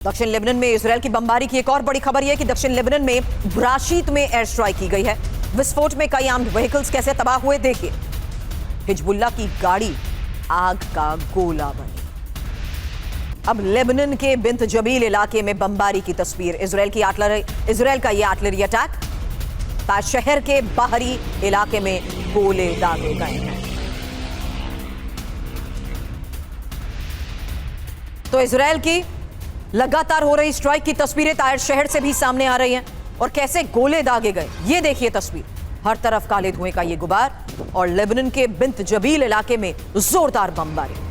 दक्षिण लेबनान में इजरायल की बमबारी की एक और बड़ी खबर यह कि दक्षिण लेबनान में ब्राशीत में एयर स्ट्राइक की गई है। विस्फोट में कई आर्म्ड व्हीकल्स कैसे तबाह हुए देखिए। हिजबुल्लाह की गाड़ी आग का गोला बनी। अब लेबनान के बिंत जबील इलाके में बमबारी की तस्वीर। इजरायल का यह आर्टिलरी अटैक शहर के बाहरी इलाके में गोले दागे गए हैं। तो इजरायल की लगातार हो रही स्ट्राइक की तस्वीरें तायर शहर से भी सामने आ रही हैं और कैसे गोले दागे गए ये देखिए तस्वीर। हर तरफ काले धुएं का ये गुबार और लेबनान के बिंत जबील इलाके में जोरदार बमबारी।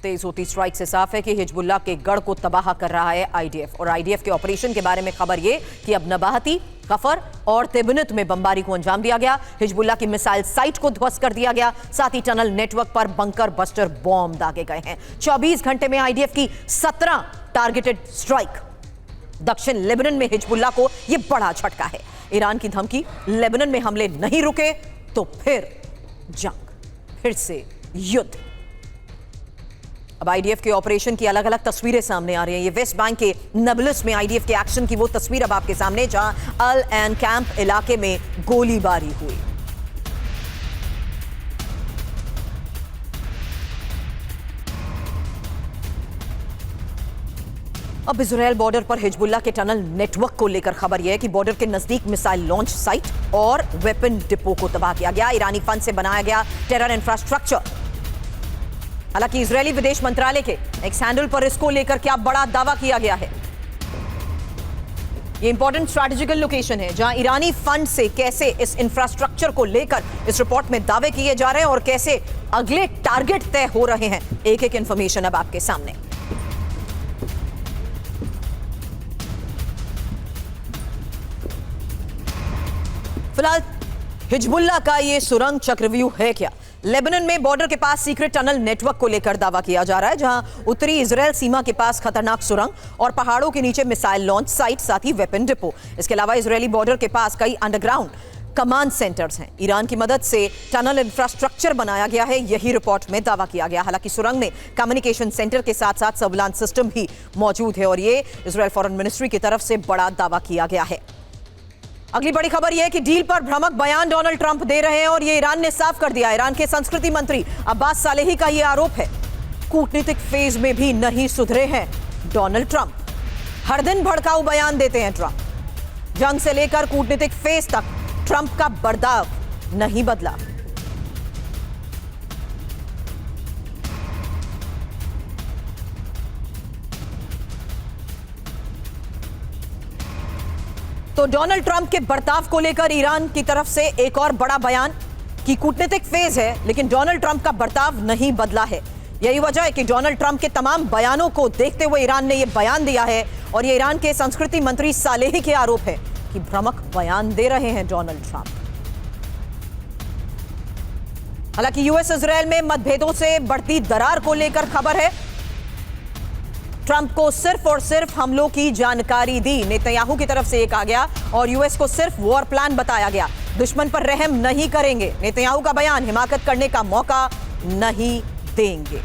तेज होती स्ट्राइक से साफ है कि हिजबुल्लाह के गढ़ को तबाह कर रहा है आईडीएफ। और आईडीएफ के ऑपरेशन के बारे में खबर यह कि अब नबाहती, कफर और तिबनत में बमबारी को अंजाम दिया गया। हिजबुल्लाह की मिसाइल साइट को ध्वस्त कर दिया गया। साथ ही टनल नेटवर्क पर बंकर बस्टर बॉम्ब दागे गए हैं। 24 घंटे में आईडीएफ की 17 टारगेटेड स्ट्राइक। दक्षिण लेबनान में हिजबुल्लाह को यह बड़ा झटका है। ईरान की धमकी, लेबनान में हमले नहीं रुके तो फिर जंग, फिर से युद्ध। अब आईडीएफ के ऑपरेशन की अलग अलग तस्वीरें सामने आ रही हैं। ये वेस्ट बैंक के नबलस में आईडीएफ के एक्शन की वो तस्वीर अब आपके सामने, जहां अल एन कैंप इलाके में गोलीबारी हुई। अब इजरायल बॉर्डर पर हिजबुल्लाह के टनल नेटवर्क को लेकर खबर यह है कि बॉर्डर के नजदीक मिसाइल लॉन्च साइट और वेपन डिपो को तबाह किया गया। ईरानी फंड से बनाया गया टेरर इंफ्रास्ट्रक्चर। हालांकि इजरायली विदेश मंत्रालय के एक्स हैंडल पर इसको लेकर क्या बड़ा दावा किया गया है। ये इंपॉर्टेंट स्ट्रैटेजिकल लोकेशन है जहां ईरानी फंड से कैसे इस इंफ्रास्ट्रक्चर को लेकर इस रिपोर्ट में दावे किए जा रहे हैं और कैसे अगले टारगेट तय हो रहे हैं। एक एक इंफॉर्मेशन अब आपके सामने। फिलहाल हिजबुल्लाह का ये सुरंग चक्रव्यूह है क्या? लेबनान में बॉर्डर के पास सीक्रेट टनल नेटवर्क को लेकर दावा किया जा रहा है, जहां उत्तरी इजरायल सीमा के पास खतरनाक सुरंग और पहाड़ों के नीचे मिसाइल लॉन्च साइट, साथ ही वेपन डिपो। इसके अलावा इजरायली बॉर्डर के पास कई अंडरग्राउंड कमांड सेंटर्स हैं। ईरान की मदद से टनल इंफ्रास्ट्रक्चर बनाया गया है, यही रिपोर्ट में दावा किया गया। हालांकि सुरंग में कम्युनिकेशन सेंटर के साथ साथ सर्विलांस सिस्टम भी मौजूद है और ये इजरायल फॉरेन मिनिस्ट्री की तरफ से बड़ा दावा किया गया है। अगली बड़ी खबर यह है कि डील पर भ्रामक बयान डोनाल्ड ट्रंप दे रहे हैं और यह ईरान ने साफ कर दिया। ईरान के संस्कृति मंत्री अब्बास सालेही का यह आरोप है। कूटनीतिक फेज में भी नहीं सुधरे हैं डोनाल्ड ट्रंप। हर दिन भड़काऊ बयान देते हैं ट्रंप। जंग से लेकर कूटनीतिक फेज तक ट्रंप का बर्ताव नहीं बदला। तो डोनाल्ड ट्रंप के बर्ताव को लेकर ईरान की तरफ से एक और बड़ा बयान कि कूटनीतिक फेज है लेकिन डोनाल्ड ट्रंप का बर्ताव नहीं बदला है। यही वजह है कि डोनाल्ड ट्रंप के तमाम बयानों को देखते हुए ईरान ने यह बयान दिया है और यह ईरान के संस्कृति मंत्री सालेही के आरोप है कि भ्रामक बयान दे रहे हैं डोनाल्ड ट्रंप। हालांकि यूएस इजरायल में मतभेदों से बढ़ती दरार को लेकर खबर है। ट्रंप को सिर्फ और सिर्फ हमलों की जानकारी दी, नेतन्याहू की तरफ से एक आ गया और यूएस को सिर्फ वॉर प्लान बताया गया। दुश्मन पर रहम नहीं करेंगे, नेतन्याहू का बयान, हिमाकत करने का मौका नहीं देंगे।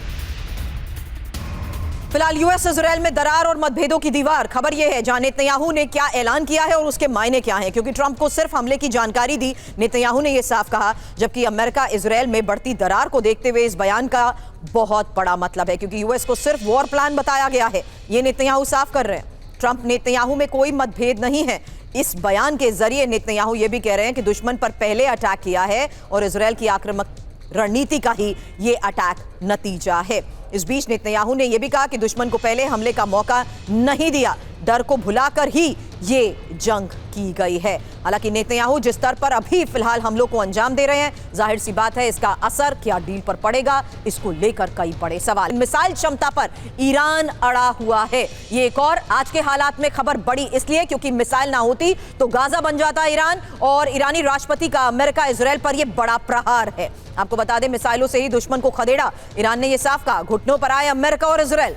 फिलहाल यूएस इजरायल में दरार और मतभेदों की दीवार। खबर यह है जहां नेतन्याहू ने क्या ऐलान किया है और उसके मायने क्या हैं, क्योंकि ट्रंप को सिर्फ हमले की जानकारी दी, नेतन्याहू ने यह साफ कहा, जबकि अमेरिका इजरायल में बढ़ती दरार को देखते हुए इस बयान का बहुत बड़ा मतलब है, क्योंकि यूएस को सिर्फ वॉर प्लान बताया गया है। यह नेतन्याहू साफ कर रहे हैं। ट्रंप नेतन्याहू में कोई मतभेद नहीं है। इस बयान के जरिए नेतन्याहू यह भी कह रहे हैं कि दुश्मन पर पहले अटैक किया है और इजरायल की आक्रामक रणनीति का ही यह अटैक नतीजा है। इस बीच नेतन्याहू ने यह भी कहा कि दुश्मन को पहले हमले का मौका नहीं दिया, डर को भुलाकर ही ये जंग की गई है। हालांकि नेतन्याहू जिस स्तर पर अभी फिलहाल हमलों को अंजाम दे रहे हैं, जाहिर सी बात है इसका असर क्या डील पर पड़ेगा, इसको लेकर कई बड़े सवाल। मिसाइल क्षमता पर ईरान अड़ा हुआ है। ये एक और आज के हालात में खबर बड़ी इसलिए क्योंकि मिसाइल ना होती तो गाजा बन जाता ईरान और ईरानी राष्ट्रपति का अमेरिका इजरायल पर यह बड़ा प्रहार है। आपको बता दें, मिसाइलों से ही दुश्मन को खदेड़ा। ईरान ने यह साफ कहा, घुटनों पर आए अमेरिका और इजरायल।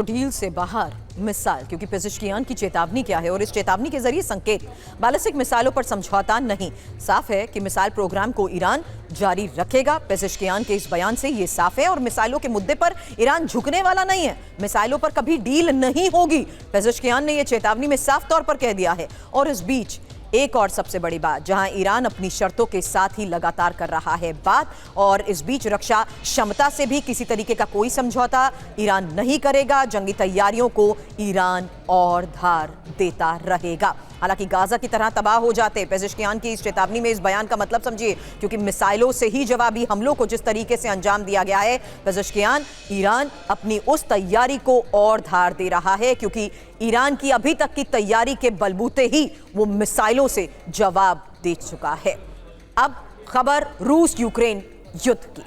तो डील से बाहर मिसाइल, क्योंकि पेज़ेश्कियान की चेतावनी क्या है और इस चेतावनी के जरिए संकेत बैलिस्टिक मिसाइलों पर समझौता नहीं। साफ है कि मिसाइल प्रोग्राम को ईरान जारी रखेगा। पेज़ेश्कियान के इस बयान से ये साफ है और मिसाइलों के मुद्दे पर ईरान झुकने वाला नहीं है। मिसाइलों पर कभी डील नहीं होगी, पेज़ेश्कियान ने यह चेतावनी में साफ तौर पर कह दिया है। और इस बीच एक और सबसे बड़ी बात, जहां ईरान अपनी शर्तों के साथ ही लगातार कर रहा है बात, और इस बीच रक्षा क्षमता से भी किसी तरीके का कोई समझौता ईरान नहीं करेगा। जंगी तैयारियों को ईरान और धार देता रहेगा। हालांकि गाजा की तरह तबाह हो जाते, पेज़ेश्कियान की इस चेतावनी में इस बयान का मतलब समझिए, क्योंकि मिसाइलों से ही जवाबी हमलों को जिस तरीके से अंजाम दिया गया है, पेज़ेश्कियान ईरान अपनी उस तैयारी को और धार दे रहा है, क्योंकि ईरान की अभी तक की तैयारी के बलबूते ही वो मिसाइलों से जवाब दे चुका है। अब खबर रूस यूक्रेन युद्ध की।